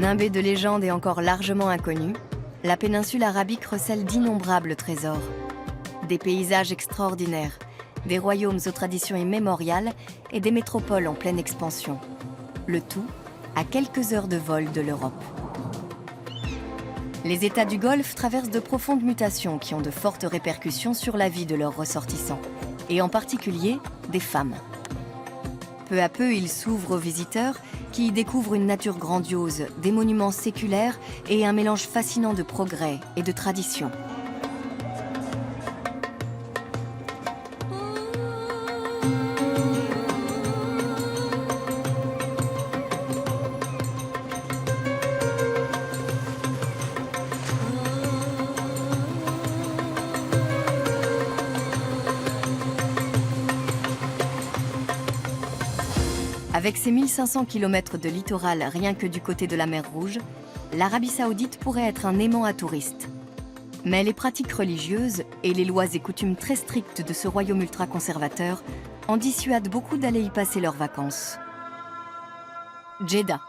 Nimbée de légendes et encore largement inconnue, la péninsule arabique recèle d'innombrables trésors. Des paysages extraordinaires, des royaumes aux traditions immémoriales et des métropoles en pleine expansion. Le tout à quelques heures de vol de l'Europe. Les États du Golfe traversent de profondes mutations qui ont de fortes répercussions sur la vie de leurs ressortissants, et en particulier des femmes. Peu à peu, ils s'ouvrent aux visiteurs qui y découvrent une nature grandiose, des monuments séculaires et un mélange fascinant de progrès et de tradition. Avec ses 1500 km de littoral rien que du côté de la mer Rouge, l'Arabie Saoudite pourrait être un aimant à touristes. Mais les pratiques religieuses et les lois et coutumes très strictes de ce royaume ultra-conservateur en dissuadent beaucoup d'aller y passer leurs vacances. Djeddah,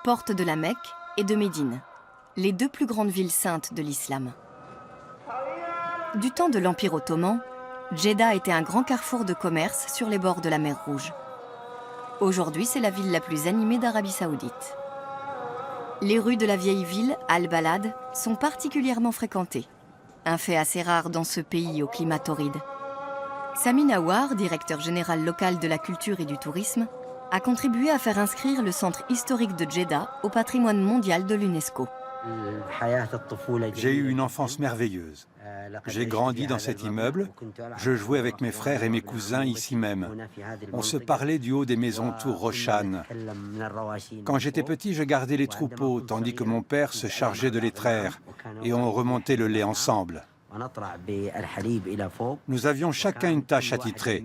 porte de la Mecque et de Médine, les deux plus grandes villes saintes de l'islam. Du temps de l'Empire ottoman, Djeddah était un grand carrefour de commerce sur les bords de la mer Rouge. Aujourd'hui, c'est la ville la plus animée d'Arabie Saoudite. Les rues de la vieille ville, Al-Balad, sont particulièrement fréquentées. Un fait assez rare dans ce pays au climat torride. Sami Nawar, directeur général local de la culture et du tourisme, a contribué à faire inscrire le centre historique de Djeddah au patrimoine mondial de l'UNESCO. J'ai eu une enfance merveilleuse. J'ai grandi dans cet immeuble. Je jouais avec mes frères et mes cousins ici même. On se parlait du haut des maisons tours Roshan. Quand j'étais petit, je gardais les troupeaux, tandis que mon père se chargeait de les traire. Et on remontait le lait ensemble. Nous avions chacun une tâche attitrée.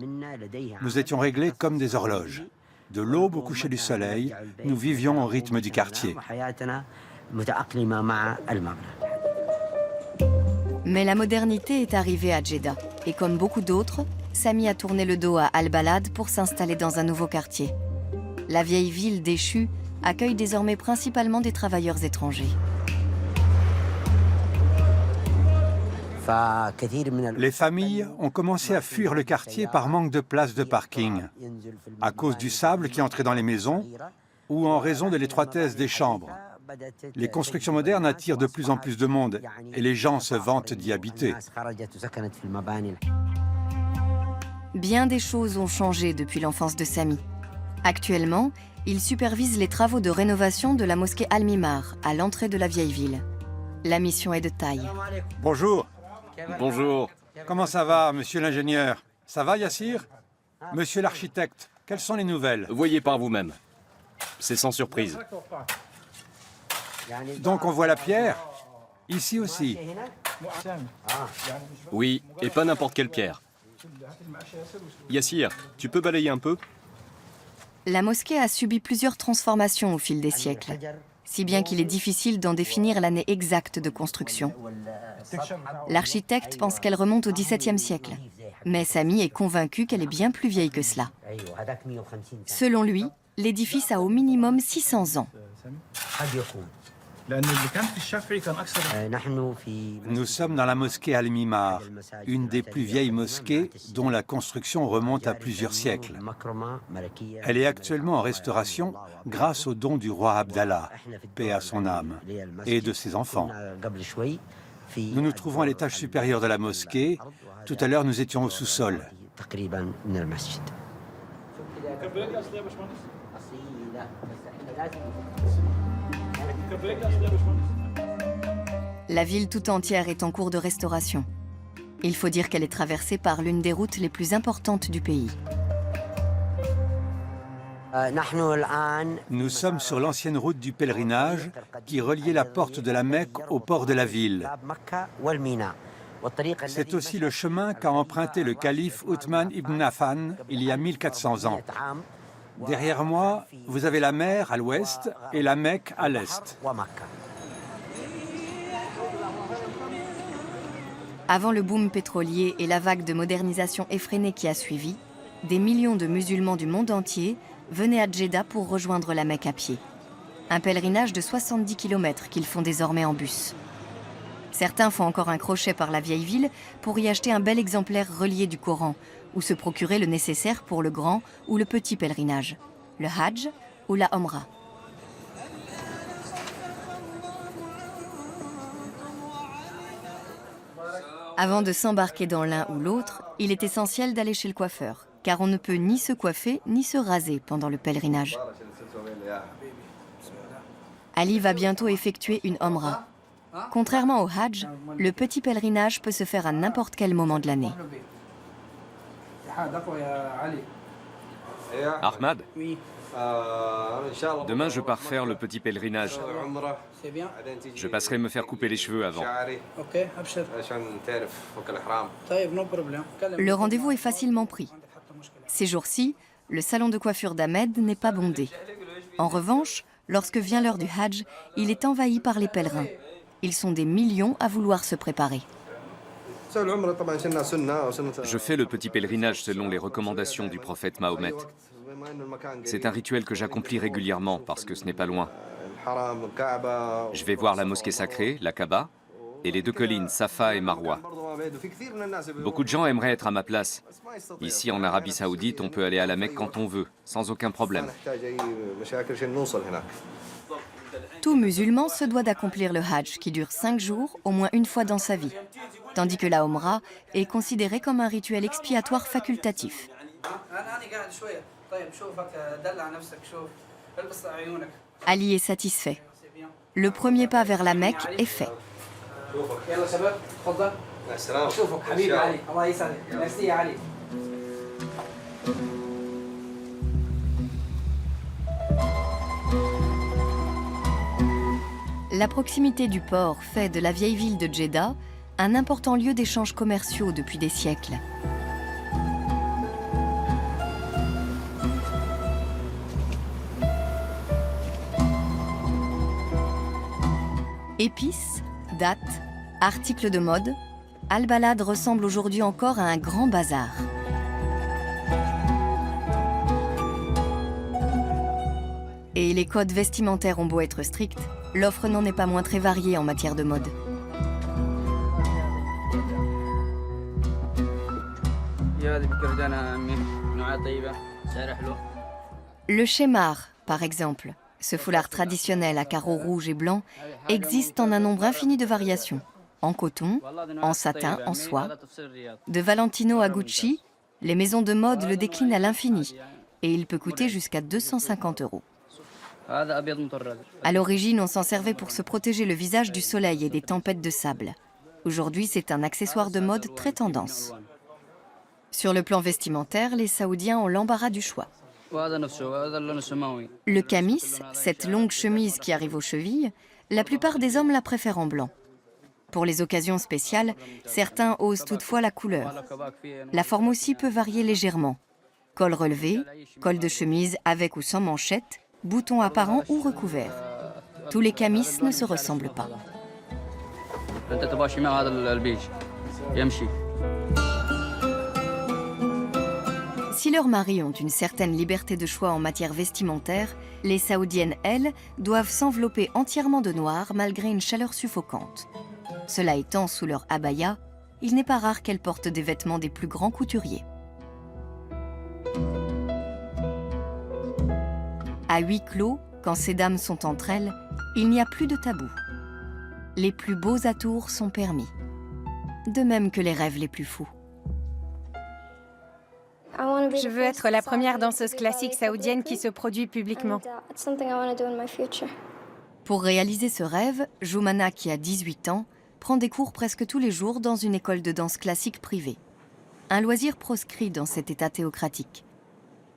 Nous étions réglés comme des horloges. De l'aube au coucher du soleil, nous vivions au rythme du quartier. Mais la modernité est arrivée à Djeddah. Et comme beaucoup d'autres, Sami a tourné le dos à Al-Balad pour s'installer dans un nouveau quartier. La vieille ville déchue accueille désormais principalement des travailleurs étrangers. Les familles ont commencé à fuir le quartier par manque de places de parking, à cause du sable qui entrait dans les maisons ou en raison de l'étroitesse des chambres. Les constructions modernes attirent de plus en plus de monde et les gens se vantent d'y habiter. Bien des choses ont changé depuis l'enfance de Sami. Actuellement, il supervise les travaux de rénovation de la mosquée Al-Mimar, à l'entrée de la vieille ville. La mission est de taille. Bonjour. Bonjour. Comment ça va, monsieur l'ingénieur? Ça va, Yassir? Monsieur l'architecte, quelles sont les nouvelles? Voyez par vous-même. C'est sans surprise. Donc on voit la pierre? Ici aussi? Oui, et pas n'importe quelle pierre. Yassir, tu peux balayer un peu? La mosquée a subi plusieurs transformations au fil des siècles, si bien qu'il est difficile d'en définir l'année exacte de construction. L'architecte pense qu'elle remonte au XVIIe siècle, mais Sami est convaincu qu'elle est bien plus vieille que cela. Selon lui, l'édifice a au minimum 600 ans. Nous sommes dans la mosquée Al-Mimar, une des plus vieilles mosquées dont la construction remonte à plusieurs siècles. Elle est actuellement en restauration grâce aux dons du roi Abdallah, paix à son âme, et de ses enfants. Nous nous trouvons à l'étage supérieur de la mosquée. Tout à l'heure, nous étions au sous-sol. La ville tout entière est en cours de restauration. Il faut dire qu'elle est traversée par l'une des routes les plus importantes du pays. Nous sommes sur l'ancienne route du pèlerinage qui reliait la porte de la Mecque au port de la ville. C'est aussi le chemin qu'a emprunté le calife Othman ibn Affan il y a 1400 ans. Derrière moi, vous avez la mer à l'ouest et la Mecque à l'est. Avant le boom pétrolier et la vague de modernisation effrénée qui a suivi, des millions de musulmans du monde entier venaient à Djeddah pour rejoindre la Mecque à pied. Un pèlerinage de 70 km qu'ils font désormais en bus. Certains font encore un crochet par la vieille ville pour y acheter un bel exemplaire relié du Coran ou se procurer le nécessaire pour le grand ou le petit pèlerinage, le Hajj ou la Omra. Avant de s'embarquer dans l'un ou l'autre, il est essentiel d'aller chez le coiffeur, car on ne peut ni se coiffer ni se raser pendant le pèlerinage. Ali va bientôt effectuer une Omra. Contrairement au Hajj, le petit pèlerinage peut se faire à n'importe quel moment de l'année. Ahmad, demain je pars faire le petit pèlerinage. Je passerai me faire couper les cheveux avant. Le rendez-vous est facilement pris. Ces jours-ci, le salon de coiffure d'Ahmed n'est pas bondé. En revanche, lorsque vient l'heure du Hajj, il est envahi par les pèlerins. Ils sont des millions à vouloir se préparer. Je fais le petit pèlerinage selon les recommandations du prophète Mahomet. C'est un rituel que j'accomplis régulièrement parce que ce n'est pas loin. Je vais voir la mosquée sacrée, la Kaaba, et les deux collines, Safa et Marwa. Beaucoup de gens aimeraient être à ma place. Ici, en Arabie Saoudite, on peut aller à la Mecque quand on veut, sans aucun problème. Tout musulman se doit d'accomplir le Hajj, qui dure 5 jours, au moins une fois dans sa vie, tandis que la Omra est considérée comme un rituel expiatoire facultatif. Ali est satisfait. Le premier pas vers la Mecque est fait. La proximité du port fait de la vieille ville de Djeddah un important lieu d'échanges commerciaux depuis des siècles. Épices, dattes, articles de mode, Al-Balad ressemble aujourd'hui encore à un grand bazar. Et les codes vestimentaires ont beau être stricts, l'offre n'en est pas moins très variée en matière de mode. Le chémar, par exemple, ce foulard traditionnel à carreaux rouges et blancs, existe en un nombre infini de variations. En coton, en satin, en soie. De Valentino à Gucci, les maisons de mode le déclinent à l'infini et il peut coûter jusqu'à 250 €. À l'origine, on s'en servait pour se protéger le visage du soleil et des tempêtes de sable. Aujourd'hui, c'est un accessoire de mode très tendance. Sur le plan vestimentaire, les Saoudiens ont l'embarras du choix. Le kamis, cette longue chemise qui arrive aux chevilles, la plupart des hommes la préfèrent en blanc. Pour les occasions spéciales, certains osent toutefois la couleur. La forme aussi peut varier légèrement. Col relevé, col de chemise avec ou sans manchette, boutons apparents ou recouverts. Tous les kamis ne se ressemblent pas. Si leurs maris ont une certaine liberté de choix en matière vestimentaire, les Saoudiennes, elles, doivent s'envelopper entièrement de noir malgré une chaleur suffocante. Cela étant, sous leur abaya, il n'est pas rare qu'elles portent des vêtements des plus grands couturiers. À huis clos, quand ces dames sont entre elles, il n'y a plus de tabou. Les plus beaux atours sont permis, de même que les rêves les plus fous. Je veux être la première danseuse classique saoudienne qui se produit publiquement. Pour réaliser ce rêve, Joumana, qui a 18 ans, prend des cours presque tous les jours dans une école de danse classique privée. Un loisir proscrit dans cet état théocratique.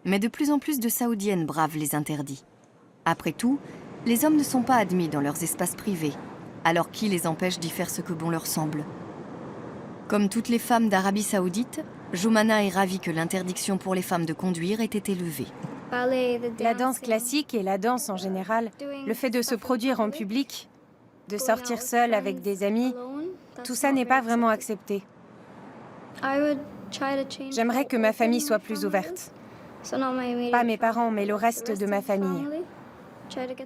Mais de plus en plus de Saoudiennes bravent les interdits. Après tout, les hommes ne sont pas admis dans leurs espaces privés, alors qui les empêche d'y faire ce que bon leur semble? Comme toutes les femmes d'Arabie Saoudite, Joumana est ravie que l'interdiction pour les femmes de conduire ait été levée. La danse classique et la danse en général, le fait de se produire en public, de sortir seule avec des amis, tout ça n'est pas vraiment accepté. J'aimerais que ma famille soit plus ouverte. Pas mes parents, mais le reste de ma famille.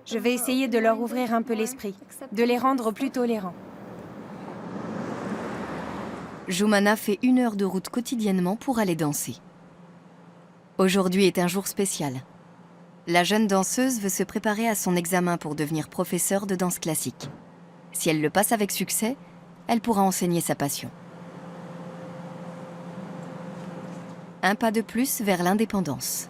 Je vais essayer de leur ouvrir un peu l'esprit, de les rendre plus tolérants. Joumana fait 1 heure de route quotidiennement pour aller danser. Aujourd'hui est un jour spécial. La jeune danseuse veut se préparer à son examen pour devenir professeure de danse classique. Si elle le passe avec succès, elle pourra enseigner sa passion. Un pas de plus vers l'indépendance.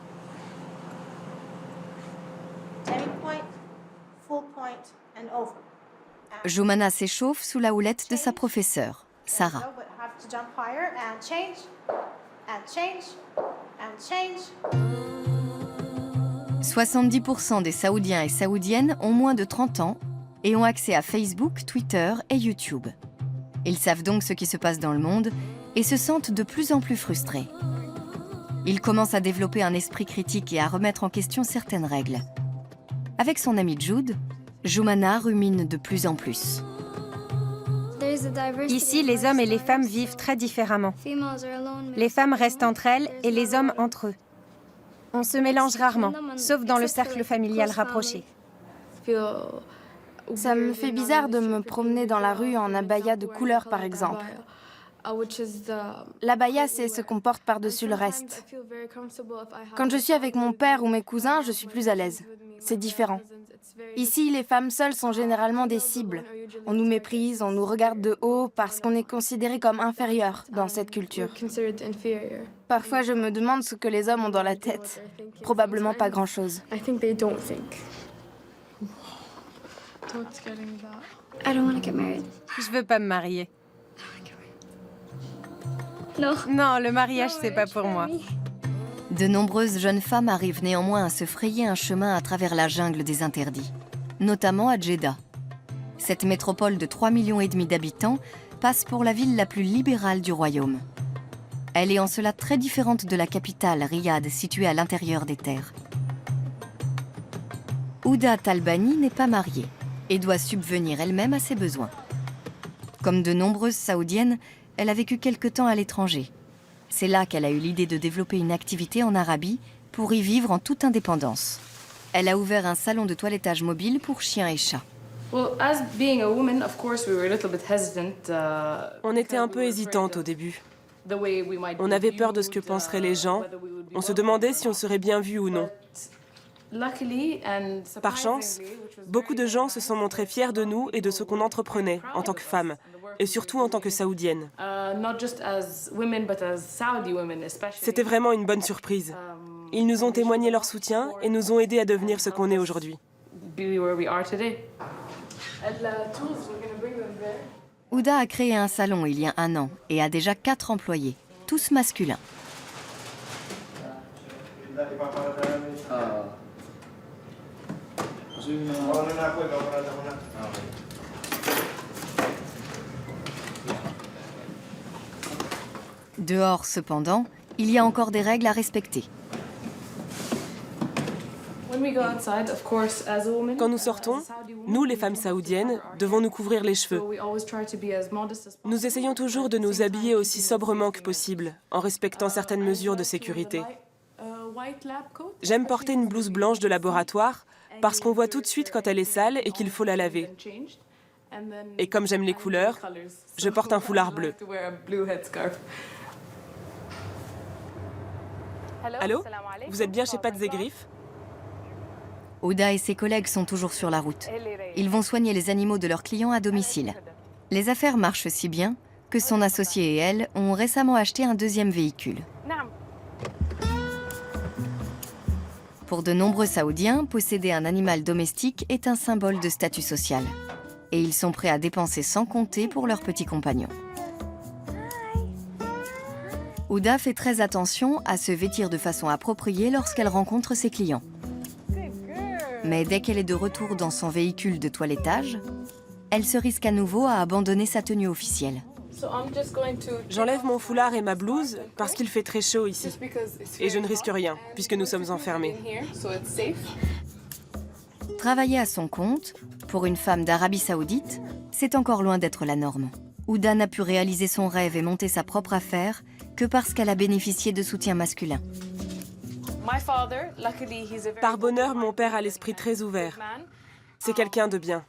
Joumana s'échauffe sous la houlette de sa professeure, Sarah. 70% des Saoudiens et Saoudiennes ont moins de 30 ans et ont accès à Facebook, Twitter et YouTube. Ils savent donc ce qui se passe dans le monde et se sentent de plus en plus frustrés. Ils commencent à développer un esprit critique et à remettre en question certaines règles. Avec son ami Jude, Joumana rumine de plus en plus. Ici, les hommes et les femmes vivent très différemment. Les femmes restent entre elles et les hommes entre eux. On se mélange rarement, sauf dans le cercle familial rapproché. Ça me fait bizarre de me promener dans la rue en abaya de couleur, par exemple. L'abaya, c'est ce qu'on porte par-dessus le reste. Quand je suis avec mon père ou mes cousins, je suis plus à l'aise. C'est différent. Ici, les femmes seules sont généralement des cibles. On nous méprise, on nous regarde de haut parce qu'on est considéré comme inférieur dans cette culture. Parfois, je me demande ce que les hommes ont dans la tête. Probablement pas grand-chose. Je veux pas me marier. Non, le mariage, c'est pas pour moi. De nombreuses jeunes femmes arrivent néanmoins à se frayer un chemin à travers la jungle des interdits, notamment à Djeddah. Cette métropole de 3,5 millions d'habitants passe pour la ville la plus libérale du royaume. Elle est en cela très différente de la capitale, Riyad, située à l'intérieur des terres. Ouda Talbani n'est pas mariée et doit subvenir elle-même à ses besoins. Comme de nombreuses Saoudiennes, elle a vécu quelque temps à l'étranger. C'est là qu'elle a eu l'idée de développer une activité en Arabie pour y vivre en toute indépendance. Elle a ouvert un salon de toilettage mobile pour chiens et chats. On était un peu hésitante au début. On avait peur de ce que penseraient les gens. On se demandait si on serait bien vu ou non. Par chance, beaucoup de gens se sont montrés fiers de nous et de ce qu'on entreprenait en tant que femmes, et surtout en tant que saoudiennes. C'était vraiment une bonne surprise. Ils nous ont témoigné leur soutien et nous ont aidés à devenir ce qu'on est aujourd'hui. Ouda a créé un salon il y a 1 an et a déjà 4 employés, tous masculins. Dehors, cependant, il y a encore des règles à respecter. Quand nous sortons, nous, les femmes saoudiennes, devons nous couvrir les cheveux. Nous essayons toujours de nous habiller aussi sobrement que possible, en respectant certaines mesures de sécurité. J'aime porter une blouse blanche de laboratoire parce qu'on voit tout de suite quand elle est sale et qu'il faut la laver. Et comme j'aime les couleurs, je porte un foulard bleu. Allô? Vous êtes bien chez Pattes et Griffes? Ouda et ses collègues sont toujours sur la route. Ils vont soigner les animaux de leurs clients à domicile. Les affaires marchent si bien que son associé et elle ont récemment acheté un 2e véhicule. Pour de nombreux Saoudiens, posséder un animal domestique est un symbole de statut social. Et ils sont prêts à dépenser sans compter pour leurs petits compagnons. Ouda fait très attention à se vêtir de façon appropriée lorsqu'elle rencontre ses clients. Mais dès qu'elle est de retour dans son véhicule de toilettage, elle se risque à nouveau à abandonner sa tenue officielle. J'enlève mon foulard et ma blouse parce qu'il fait très chaud ici. Et je ne risque rien, puisque nous sommes enfermés. Travailler à son compte, pour une femme d'Arabie Saoudite, c'est encore loin d'être la norme. Ouda n'a pu réaliser son rêve et monter sa propre affaire que parce qu'elle a bénéficié de soutien masculin. Par bonheur, mon père a l'esprit très ouvert. C'est quelqu'un de bien.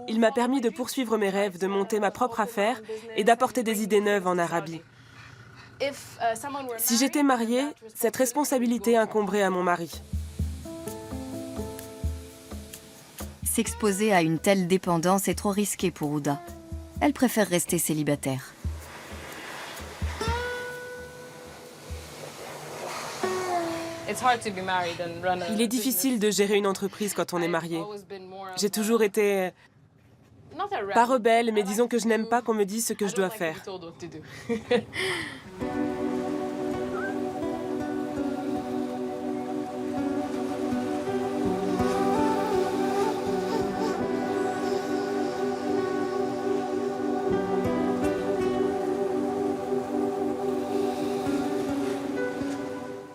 Il m'a permis de poursuivre mes rêves, de monter ma propre affaire et d'apporter des idées neuves en Arabie. Si j'étais mariée, cette responsabilité incomberait à mon mari. S'exposer à une telle dépendance est trop risqué pour Ouda. Elle préfère rester célibataire. Il est difficile de gérer une entreprise quand on est marié. J'ai toujours été, pas rebelle, mais disons que je n'aime pas qu'on me dise ce que je dois faire.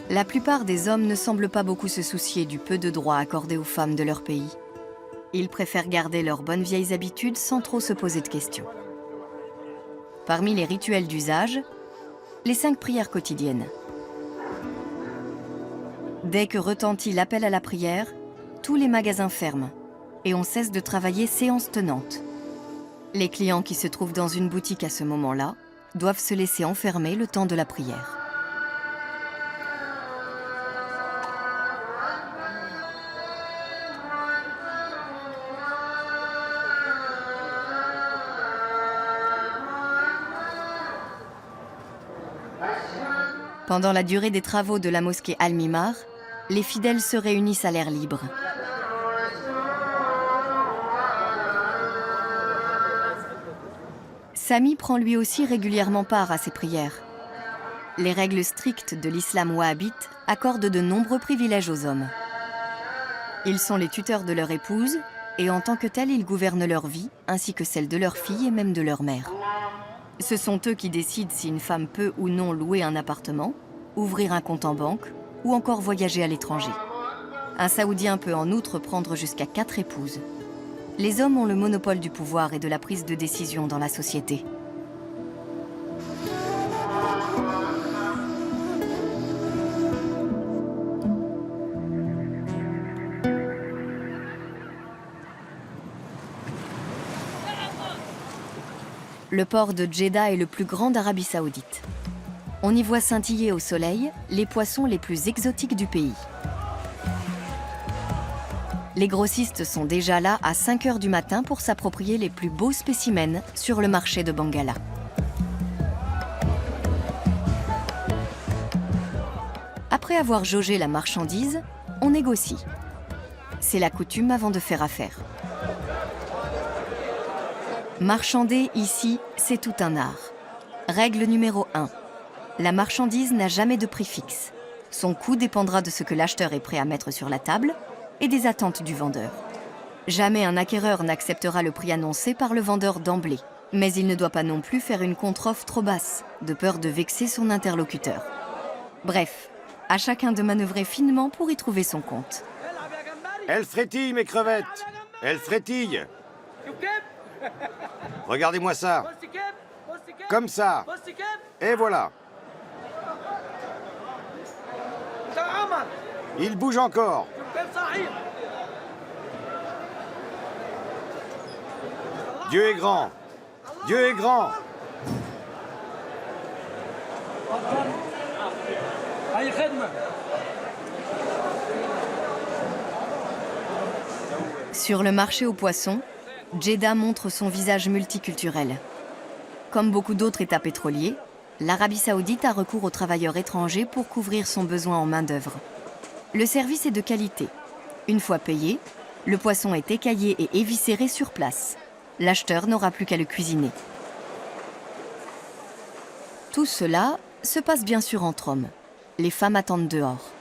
La plupart des hommes ne semblent pas beaucoup se soucier du peu de droits accordés aux femmes de leur pays. Ils préfèrent garder leurs bonnes vieilles habitudes sans trop se poser de questions. Parmi les rituels d'usage, les 5 prières quotidiennes. Dès que retentit l'appel à la prière, tous les magasins ferment et on cesse de travailler séance tenante. Les clients qui se trouvent dans une boutique à ce moment-là doivent se laisser enfermer le temps de la prière. Pendant la durée des travaux de la mosquée Al-Mimar, les fidèles se réunissent à l'air libre. Sami prend lui aussi régulièrement part à ces prières. Les règles strictes de l'islam wahhabite accordent de nombreux privilèges aux hommes. Ils sont les tuteurs de leur épouse et en tant que tels, ils gouvernent leur vie ainsi que celle de leurs filles et même de leur mère. Ce sont eux qui décident si une femme peut ou non louer un appartement, ouvrir un compte en banque ou encore voyager à l'étranger. Un Saoudien peut en outre prendre jusqu'à 4 épouses. Les hommes ont le monopole du pouvoir et de la prise de décision dans la société. Le port de Djeddah est le plus grand d'Arabie Saoudite. On y voit scintiller au soleil les poissons les plus exotiques du pays. Les grossistes sont déjà là à 5 h du matin pour s'approprier les plus beaux spécimens sur le marché de Bangala. Après avoir jaugé la marchandise, on négocie. C'est la coutume avant de faire affaire. Marchander ici, c'est tout un art. Règle numéro 1. La marchandise n'a jamais de prix fixe. Son coût dépendra de ce que l'acheteur est prêt à mettre sur la table et des attentes du vendeur. Jamais un acquéreur n'acceptera le prix annoncé par le vendeur d'emblée. Mais il ne doit pas non plus faire une contre-offre trop basse, de peur de vexer son interlocuteur. Bref, à chacun de manœuvrer finement pour y trouver son compte. Elles frétillent, mes crevettes. Elles frétillent. Regardez-moi ça. Comme ça. Et voilà. Il bouge encore. Dieu est grand. Dieu est grand. Sur le marché aux poissons, Djeddah montre son visage multiculturel. Comme beaucoup d'autres États pétroliers, l'Arabie Saoudite a recours aux travailleurs étrangers pour couvrir son besoin en main-d'œuvre. Le service est de qualité. Une fois payé, le poisson est écaillé et éviscéré sur place. L'acheteur n'aura plus qu'à le cuisiner. Tout cela se passe bien sûr entre hommes. Les femmes attendent dehors.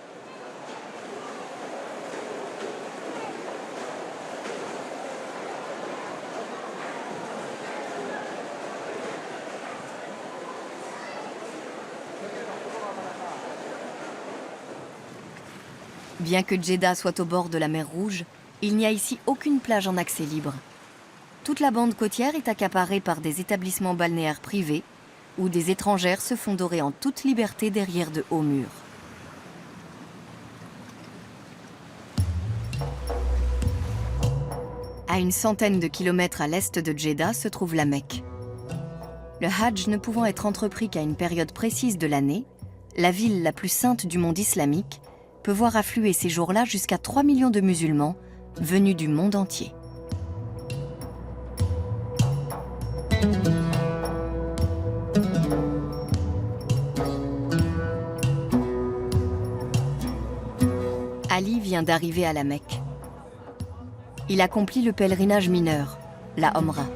Bien que Djeddah soit au bord de la mer Rouge, il n'y a ici aucune plage en accès libre. Toute la bande côtière est accaparée par des établissements balnéaires privés où des étrangères se font dorer en toute liberté derrière de hauts murs. À une centaine de kilomètres à l'est de Djeddah se trouve la Mecque. Le Hajj ne pouvant être entrepris qu'à une période précise de l'année, la ville la plus sainte du monde islamique peut voir affluer ces jours-là jusqu'à 3 millions de musulmans venus du monde entier. Ali vient d'arriver à la Mecque. Il accomplit le pèlerinage mineur, la Omra.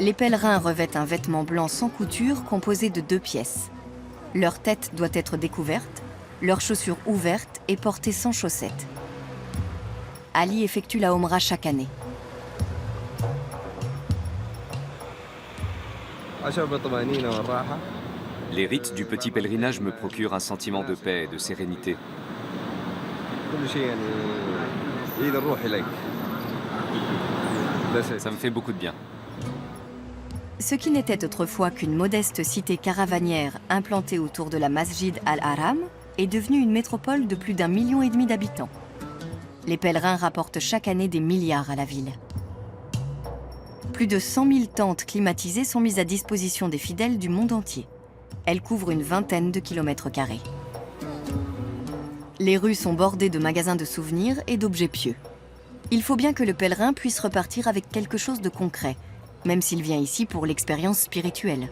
Les pèlerins revêtent un vêtement blanc sans couture composé de 2 pièces. Leur tête doit être découverte, leurs chaussures ouvertes et portées sans chaussettes. Ali effectue la Omra chaque année. Les rites du petit pèlerinage me procurent un sentiment de paix et de sérénité. Ça me fait beaucoup de bien. Ce qui n'était autrefois qu'une modeste cité caravanière implantée autour de la Masjid al-Haram est devenue une métropole de plus d'1,5 million d'habitants. Les pèlerins rapportent chaque année des milliards à la ville. Plus de 100 000 tentes climatisées sont mises à disposition des fidèles du monde entier. Elles couvrent une vingtaine de kilomètres carrés. Les rues sont bordées de magasins de souvenirs et d'objets pieux. Il faut bien que le pèlerin puisse repartir avec quelque chose de concret, même s'il vient ici pour l'expérience spirituelle.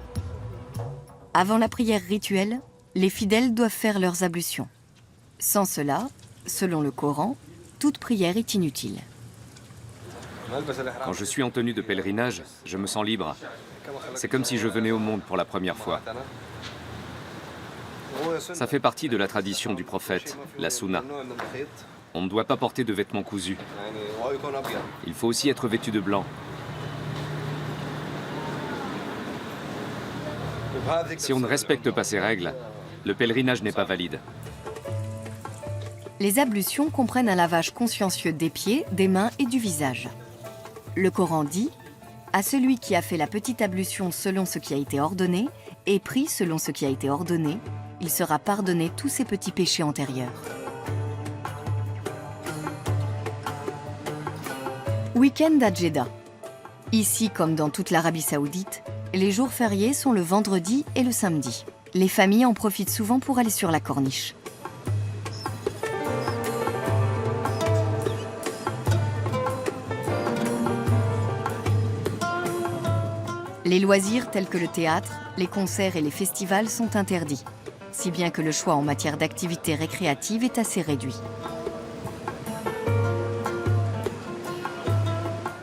Avant la prière rituelle, les fidèles doivent faire leurs ablutions. Sans cela, selon le Coran, toute prière est inutile. Quand je suis en tenue de pèlerinage, je me sens libre. C'est comme si je venais au monde pour la première fois. Ça fait partie de la tradition du prophète, la sunna. On ne doit pas porter de vêtements cousus. Il faut aussi être vêtu de blanc. Si on ne respecte pas ces règles, le pèlerinage n'est pas valide. Les ablutions comprennent un lavage consciencieux des pieds, des mains et du visage. Le Coran dit « À celui qui a fait la petite ablution selon ce qui a été ordonné et pris selon ce qui a été ordonné, il sera pardonné tous ses petits péchés antérieurs. » Week-end à Djeddah. Ici, comme dans toute l'Arabie saoudite, les jours fériés sont le vendredi et le samedi. Les familles en profitent souvent pour aller sur la corniche. Les loisirs tels que le théâtre, les concerts et les festivals sont interdits, si bien que le choix en matière d'activités récréatives est assez réduit.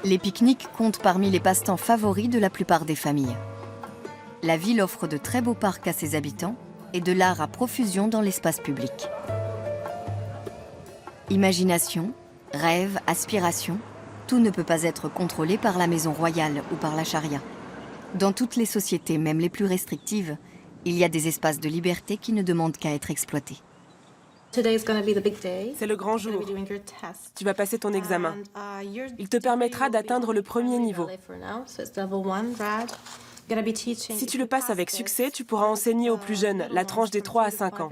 Les pique-niques comptent parmi les passe-temps favoris de la plupart des familles. La ville offre de très beaux parcs à ses habitants et de l'art à profusion dans l'espace public. Imagination, rêve, aspiration, tout ne peut pas être contrôlé par la maison royale ou par la charia. Dans toutes les sociétés, même les plus restrictives, il y a des espaces de liberté qui ne demandent qu'à être exploités. C'est le grand jour. Tu vas passer ton examen. Il te permettra d'atteindre le premier niveau. Si tu le passes avec succès, tu pourras enseigner aux plus jeunes, la tranche des 3 à 5 ans.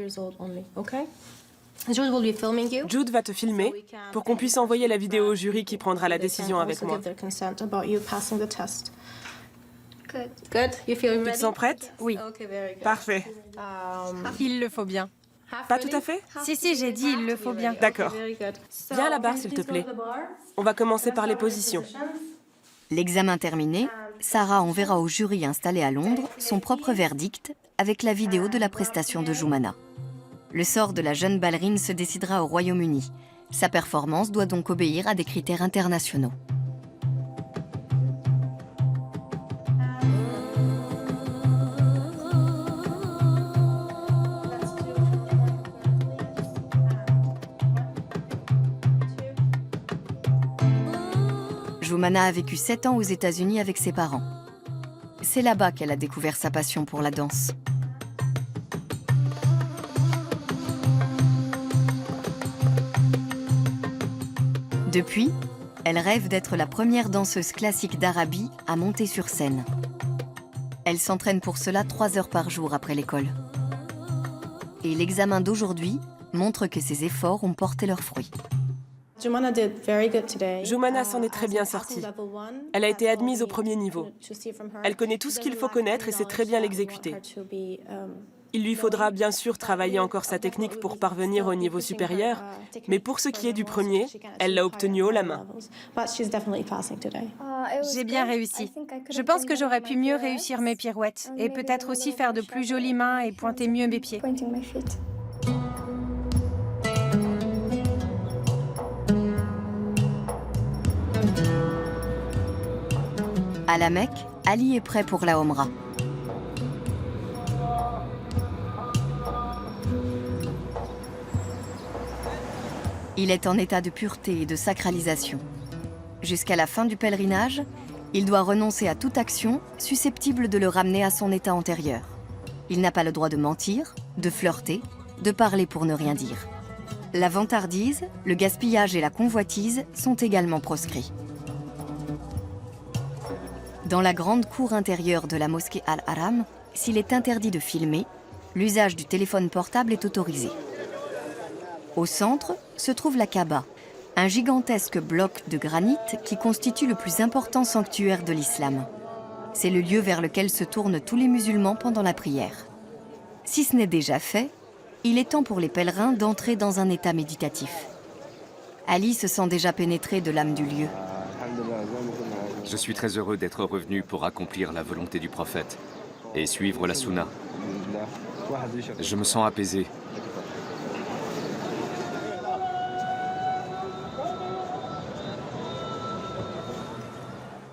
Jude va te filmer pour qu'on puisse envoyer la vidéo au jury qui prendra la décision avec moi. Tu te sens prête? Oui. Parfait. Il le faut bien. Pas tout à fait? Si, j'ai dit il le faut bien. D'accord. Viens à la barre, s'il te plaît. On va commencer par les positions. L'examen terminé, Sarah enverra au jury installé à Londres son propre verdict avec la vidéo de la prestation de Joumana. Le sort de la jeune ballerine se décidera au Royaume-Uni. Sa performance doit donc obéir à des critères internationaux. Joumana a vécu 7 ans aux États-Unis avec ses parents. C'est là-bas qu'elle a découvert sa passion pour la danse. Depuis, elle rêve d'être la première danseuse classique d'Arabie à monter sur scène. Elle s'entraîne pour cela 3 heures par jour après l'école. Et l'examen d'aujourd'hui montre que ses efforts ont porté leurs fruits. Joumana s'en est très bien sortie. Elle a été admise au premier niveau. Elle connaît tout ce qu'il faut connaître et sait très bien l'exécuter. Il lui faudra bien sûr travailler encore sa technique pour parvenir au niveau supérieur, mais pour ce qui est du premier, elle l'a obtenu haut la main. J'ai bien réussi. Je pense que j'aurais pu mieux réussir mes pirouettes et peut-être aussi faire de plus jolies mains et pointer mieux mes pieds. À la Mecque, Ali est prêt pour la Omra. Il est en état de pureté et de sacralisation. Jusqu'à la fin du pèlerinage, il doit renoncer à toute action susceptible de le ramener à son état antérieur. Il n'a pas le droit de mentir, de flirter, de parler pour ne rien dire. La vantardise, le gaspillage et la convoitise sont également proscrits. Dans la grande cour intérieure de la mosquée Al-Haram, s'il est interdit de filmer, l'usage du téléphone portable est autorisé. Au centre se trouve la Kaaba, un gigantesque bloc de granit qui constitue le plus important sanctuaire de l'islam. C'est le lieu vers lequel se tournent tous les musulmans pendant la prière. Si ce n'est déjà fait, il est temps pour les pèlerins d'entrer dans un état méditatif. Ali se sent déjà pénétré de l'âme du lieu. Je suis très heureux d'être revenu pour accomplir la volonté du prophète et suivre la sunna. Je me sens apaisé.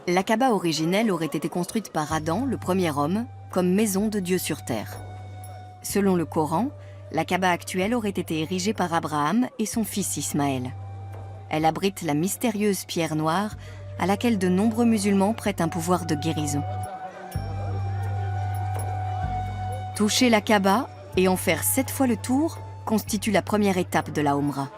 La Kaaba originelle aurait été construite par Adam, le premier homme, comme maison de Dieu sur terre. Selon le Coran, la Kaaba actuelle aurait été érigée par Abraham et son fils Ismaël. Elle abrite la mystérieuse pierre noire à laquelle de nombreux musulmans prêtent un pouvoir de guérison. Toucher la Kaaba et en faire 7 fois le tour constitue la première étape de la Omra.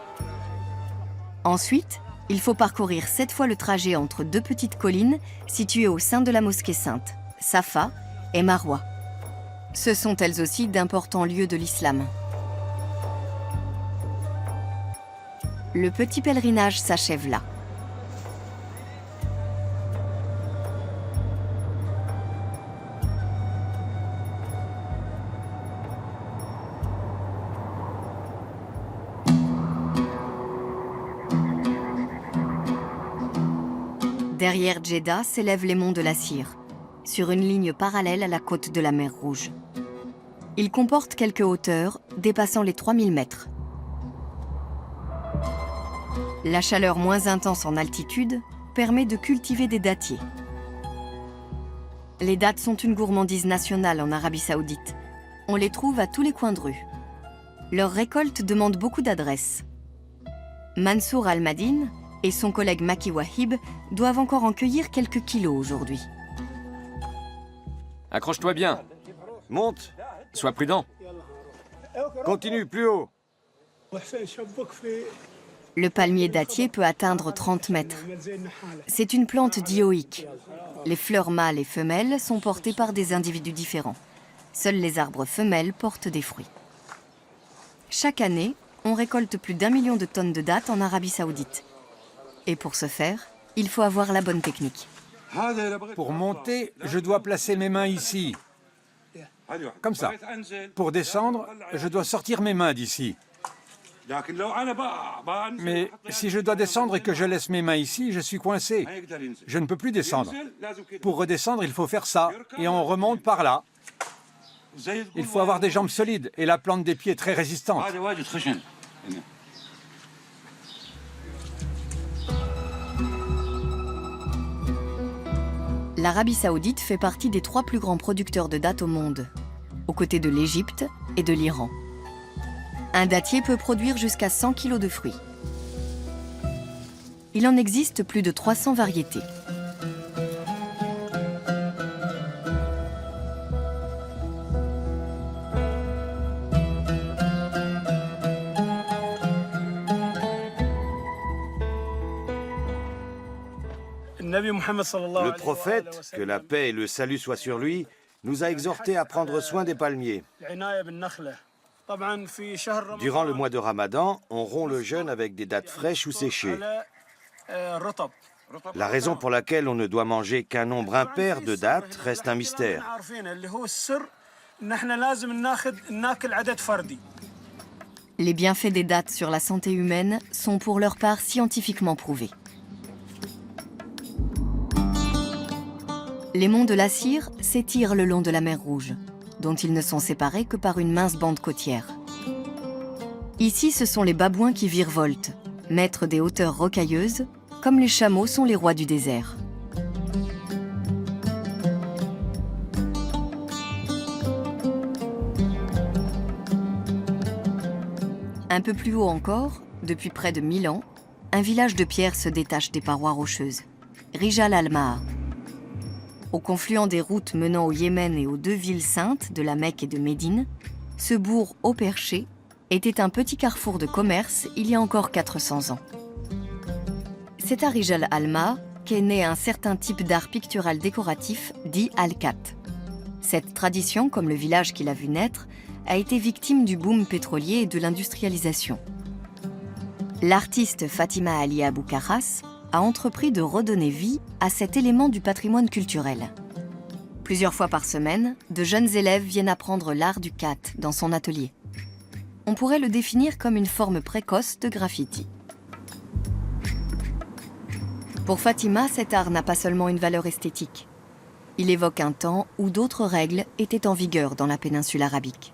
Ensuite, il faut parcourir 7 fois le trajet entre 2 petites collines situées au sein de la mosquée sainte, Safa et Marwa. Ce sont elles aussi d'importants lieux de l'islam. Le petit pèlerinage s'achève là. Derrière Djeddah s'élèvent les monts de la Cire, sur une ligne parallèle à la côte de la mer Rouge. Ils comportent quelques hauteurs dépassant les 3000 mètres. La chaleur moins intense en altitude permet de cultiver des dattiers. Les dattes sont une gourmandise nationale en Arabie Saoudite. On les trouve à tous les coins de rue. Leur récolte demande beaucoup d'adresse. Mansour Al-Madine et son collègue Maki Wahib doivent encore en cueillir quelques kilos aujourd'hui. Accroche-toi bien. Monte. Sois prudent. Continue, plus haut. Le palmier dattier peut atteindre 30 mètres. C'est une plante dioïque. Les fleurs mâles et femelles sont portées par des individus différents. Seuls les arbres femelles portent des fruits. Chaque année, on récolte plus d'1 million de tonnes de dattes en Arabie Saoudite. Et pour ce faire, il faut avoir la bonne technique. Pour monter, je dois placer mes mains ici. Comme ça. Pour descendre, je dois sortir mes mains d'ici. Mais si je dois descendre et que je laisse mes mains ici, je suis coincé. Je ne peux plus descendre. Pour redescendre, il faut faire ça. Et on remonte par là. Il faut avoir des jambes solides et la plante des pieds très résistante. L'Arabie Saoudite fait partie des 3 plus grands producteurs de dattes au monde, aux côtés de l'Égypte et de l'Iran. Un dattier peut produire jusqu'à 100 kg de fruits. Il en existe plus de 300 variétés. Le prophète, que la paix et le salut soient sur lui, nous a exhortés à prendre soin des palmiers. Durant le mois de Ramadan, on rompt le jeûne avec des dattes fraîches ou séchées. La raison pour laquelle on ne doit manger qu'un nombre impair de dattes reste un mystère. Les bienfaits des dattes sur la santé humaine sont pour leur part scientifiquement prouvés. Les monts de la Cire s'étirent le long de la mer Rouge, dont ils ne sont séparés que par une mince bande côtière. Ici, ce sont les babouins qui virevoltent, maîtres des hauteurs rocailleuses, comme les chameaux sont les rois du désert. Un peu plus haut encore, depuis près de 1000 ans, un village de pierre se détache des parois rocheuses, Rijal al-Ma'a. Au confluent des routes menant au Yémen et aux deux villes saintes de la Mecque et de Médine, ce bourg haut perché était un petit carrefour de commerce il y a encore 400 ans. C'est à Rijal al-Ma'a qu'est né un certain type d'art pictural décoratif dit al-Khat. Cette tradition, comme le village qui l'a vu naître, a été victime du boom pétrolier et de l'industrialisation. L'artiste Fatima Ali Abou Karras a entrepris de redonner vie à cet élément du patrimoine culturel. Plusieurs fois par semaine, de jeunes élèves viennent apprendre l'art du khat dans son atelier. On pourrait le définir comme une forme précoce de graffiti. Pour Fatima, cet art n'a pas seulement une valeur esthétique. Il évoque un temps où d'autres règles étaient en vigueur dans la péninsule arabique.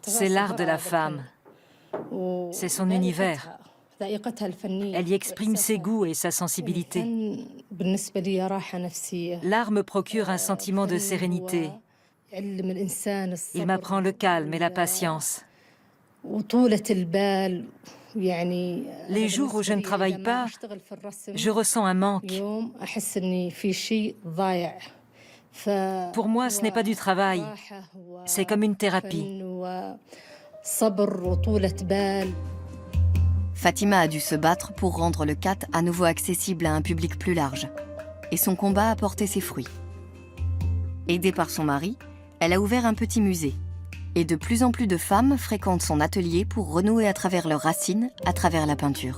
C'est l'art de la femme. C'est son univers. Elle y exprime ses goûts et sa sensibilité. L'art me procure un sentiment de sérénité. Il m'apprend le calme et la patience. Les jours où je ne travaille pas, je ressens un manque. Pour moi, ce n'est pas du travail, c'est comme une thérapie. Fatima a dû se battre pour rendre le khat à nouveau accessible à un public plus large. Et son combat a porté ses fruits. Aidée par son mari, elle a ouvert un petit musée. Et de plus en plus de femmes fréquentent son atelier pour renouer à travers leurs racines, à travers la peinture.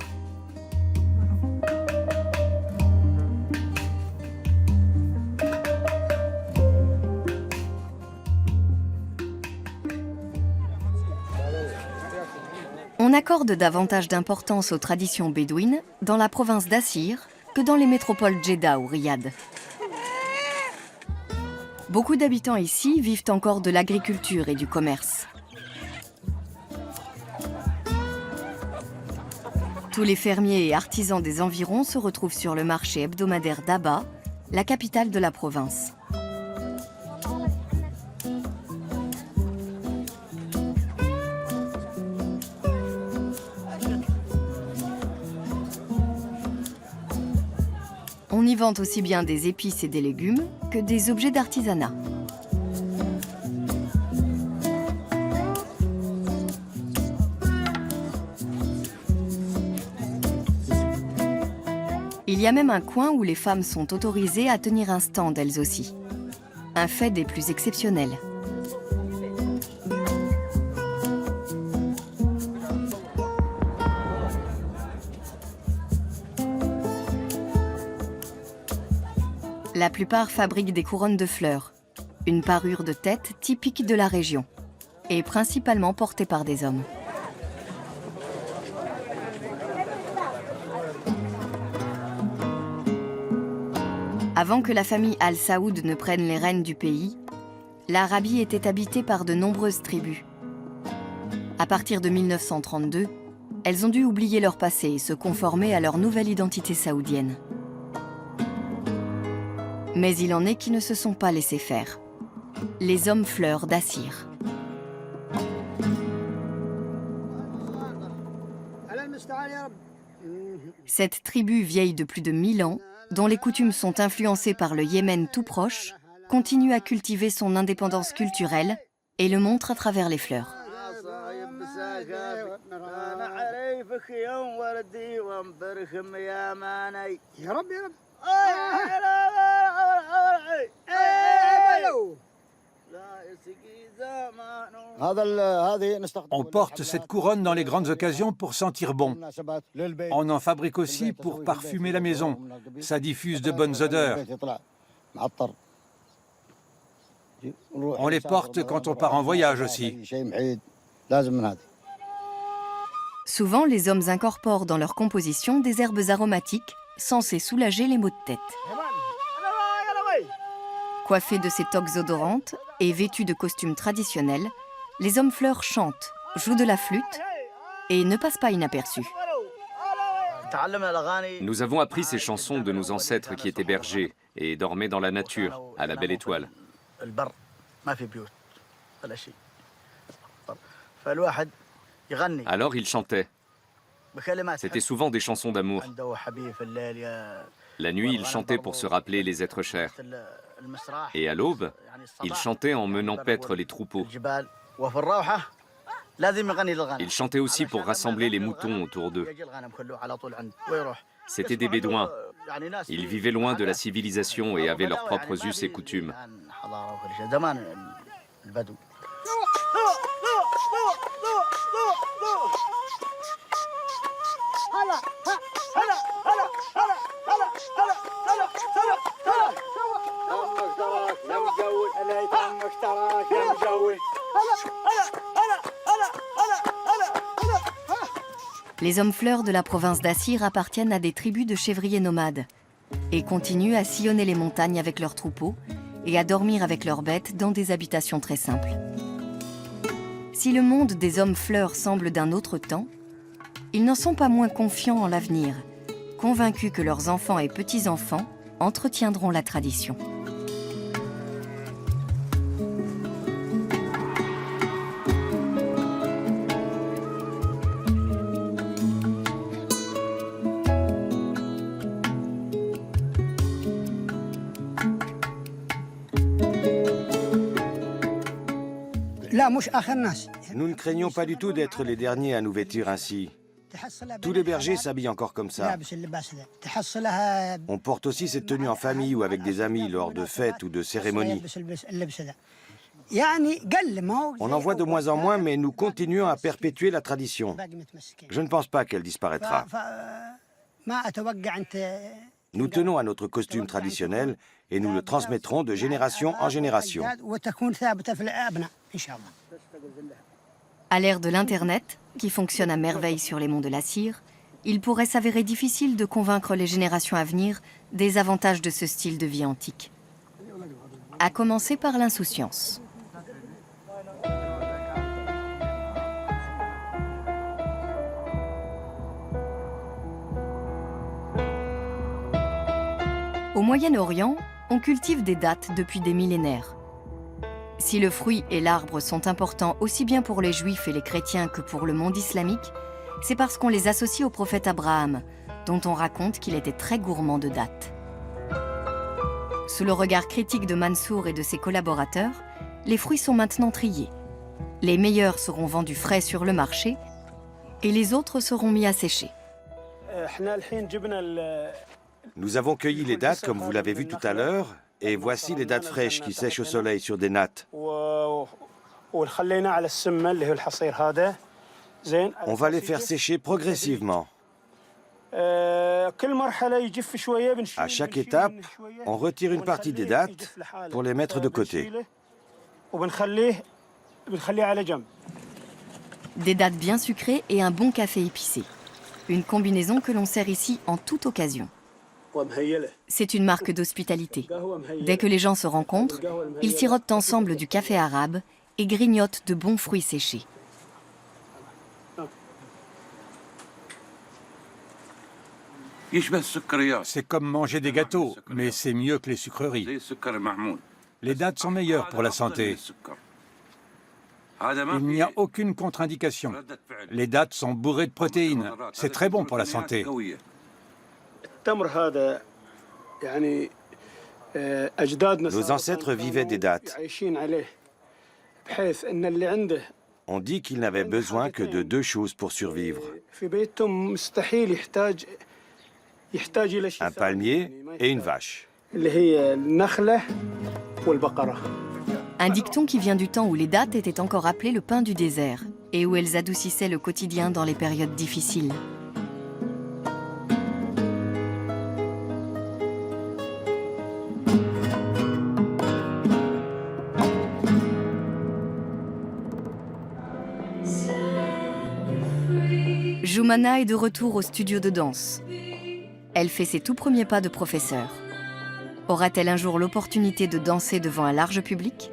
On accorde davantage d'importance aux traditions bédouines dans la province d'Assir que dans les métropoles Djeddah ou Riyad. Beaucoup d'habitants ici vivent encore de l'agriculture et du commerce. Tous les fermiers et artisans des environs se retrouvent sur le marché hebdomadaire d'Aba, la capitale de la province. On y vend aussi bien des épices et des légumes que des objets d'artisanat. Il y a même un coin où les femmes sont autorisées à tenir un stand elles aussi. Un fait des plus exceptionnels. La plupart fabriquent des couronnes de fleurs, une parure de tête typique de la région, et principalement portée par des hommes. Avant que la famille Al Saoud ne prenne les rênes du pays, l'Arabie était habitée par de nombreuses tribus. À partir de 1932, elles ont dû oublier leur passé et se conformer à leur nouvelle identité saoudienne. Mais il en est qui ne se sont pas laissés faire. Les hommes fleurs d'Assir. Cette tribu vieille de plus de 1000 ans, dont les coutumes sont influencées par le Yémen tout proche, continue à cultiver son indépendance culturelle et le montre à travers les fleurs. On porte cette couronne dans les grandes occasions pour sentir bon. On en fabrique aussi pour parfumer la maison. Ça diffuse de bonnes odeurs. On les porte quand on part en voyage aussi. Souvent, les hommes incorporent dans leur composition des herbes aromatiques censées soulager les maux de tête. Coiffés de ces toques odorantes et vêtus de costumes traditionnels, les hommes fleurs chantent, jouent de la flûte et ne passent pas inaperçus. Nous avons appris ces chansons de nos ancêtres qui étaient bergers et dormaient dans la nature, à la belle étoile. Alors ils chantaient. C'était souvent des chansons d'amour. La nuit, ils chantaient pour se rappeler les êtres chers. Et à l'aube, ils chantaient en menant paître les troupeaux. Ils chantaient aussi pour rassembler les moutons autour d'eux. C'étaient des bédouins. Ils vivaient loin de la civilisation et avaient leurs propres us et coutumes. Les hommes fleurs de la province d'Assir appartiennent à des tribus de chèvriers nomades et continuent à sillonner les montagnes avec leurs troupeaux et à dormir avec leurs bêtes dans des habitations très simples. Si le monde des hommes fleurs semble d'un autre temps, ils n'en sont pas moins confiants en l'avenir, convaincus que leurs enfants et petits-enfants entretiendront la tradition. Nous ne craignons pas du tout d'être les derniers à nous vêtir ainsi. Tous les bergers s'habillent encore comme ça. On porte aussi cette tenue en famille ou avec des amis lors de fêtes ou de cérémonies. On en voit de moins en moins, mais nous continuons à perpétuer la tradition. Je ne pense pas qu'elle disparaîtra. Nous tenons à notre costume traditionnel et nous le transmettrons de génération en génération. À l'ère de l'Internet, qui fonctionne à merveille sur les monts de la Cire, il pourrait s'avérer difficile de convaincre les générations à venir des avantages de ce style de vie antique. À commencer par l'insouciance. Au Moyen-Orient, on cultive des dattes depuis des millénaires. Si le fruit et l'arbre sont importants aussi bien pour les Juifs et les chrétiens que pour le monde islamique, c'est parce qu'on les associe au prophète Abraham, dont on raconte qu'il était très gourmand de dattes. Sous le regard critique de Mansour et de ses collaborateurs, les fruits sont maintenant triés. Les meilleurs seront vendus frais sur le marché et les autres seront mis à sécher. Nous avons cueilli les dattes, comme vous l'avez vu tout à l'heure, et voici les dattes fraîches qui sèchent au soleil sur des nattes. On va les faire sécher progressivement. À chaque étape, on retire une partie des dattes pour les mettre de côté. Des dattes bien sucrées et un bon café épicé. Une combinaison que l'on sert ici en toute occasion. C'est une marque d'hospitalité. Dès que les gens se rencontrent, ils sirotent ensemble du café arabe et grignotent de bons fruits séchés. C'est comme manger des gâteaux, mais c'est mieux que les sucreries. Les dattes sont meilleures pour la santé. Il n'y a aucune contre-indication. Les dattes sont bourrées de protéines. C'est très bon pour la santé. Nos ancêtres vivaient des dattes. On dit qu'ils n'avaient besoin que de deux choses pour survivre. Un palmier et une vache. Un dicton qui vient du temps où les dattes étaient encore appelées le pain du désert et où elles adoucissaient le quotidien dans les périodes difficiles. Joumana est de retour au studio de danse. Elle fait ses tout premiers pas de professeur. Aura-t-elle un jour l'opportunité de danser devant un large public ?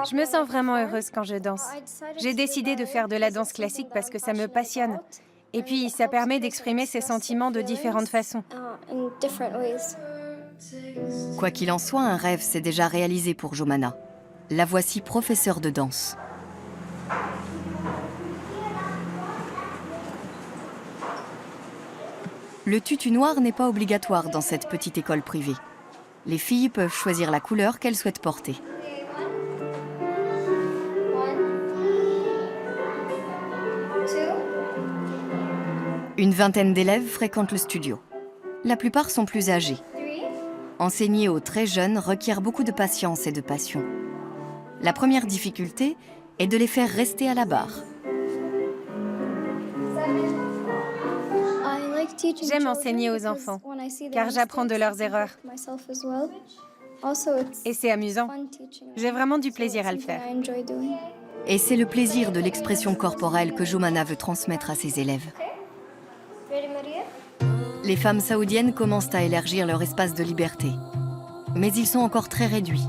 Je me sens vraiment heureuse quand je danse. J'ai décidé de faire de la danse classique parce que ça me passionne. Et puis, ça permet d'exprimer ses sentiments de différentes façons. Quoi qu'il en soit, un rêve s'est déjà réalisé pour Joumana. La voici professeure de danse. Le tutu noir n'est pas obligatoire dans cette petite école privée. Les filles peuvent choisir la couleur qu'elles souhaitent porter. Une vingtaine d'élèves fréquentent le studio. La plupart sont plus âgés. Enseigner aux très jeunes requiert beaucoup de patience et de passion. La première difficulté est de les faire rester à la barre. J'aime enseigner aux enfants, car j'apprends de leurs erreurs. Et c'est amusant. J'ai vraiment du plaisir à le faire. Et c'est le plaisir de l'expression corporelle que Joumana veut transmettre à ses élèves. Les femmes saoudiennes commencent à élargir leur espace de liberté. Mais ils sont encore très réduits.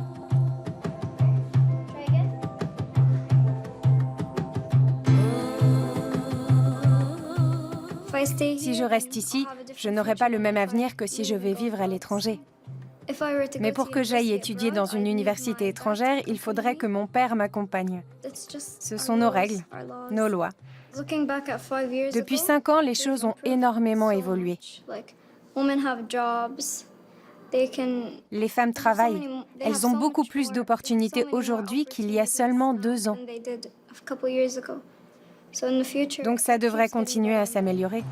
Si je reste ici, je n'aurai pas le même avenir que si je vais vivre à l'étranger. Mais pour que j'aille étudier dans une université étrangère, il faudrait que mon père m'accompagne. Ce sont nos règles, nos lois. Depuis 5 ans, les choses ont énormément évolué. Les femmes travaillent. Elles ont beaucoup plus d'opportunités aujourd'hui qu'il y a seulement 2 ans. Donc ça devrait continuer à s'améliorer.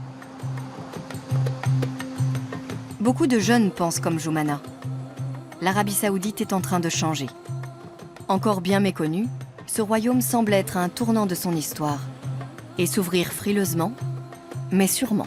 Beaucoup de jeunes pensent comme Joumana. L'Arabie saoudite est en train de changer. Encore bien méconnu, ce royaume semble être à un tournant de son histoire et s'ouvrir frileusement, mais sûrement.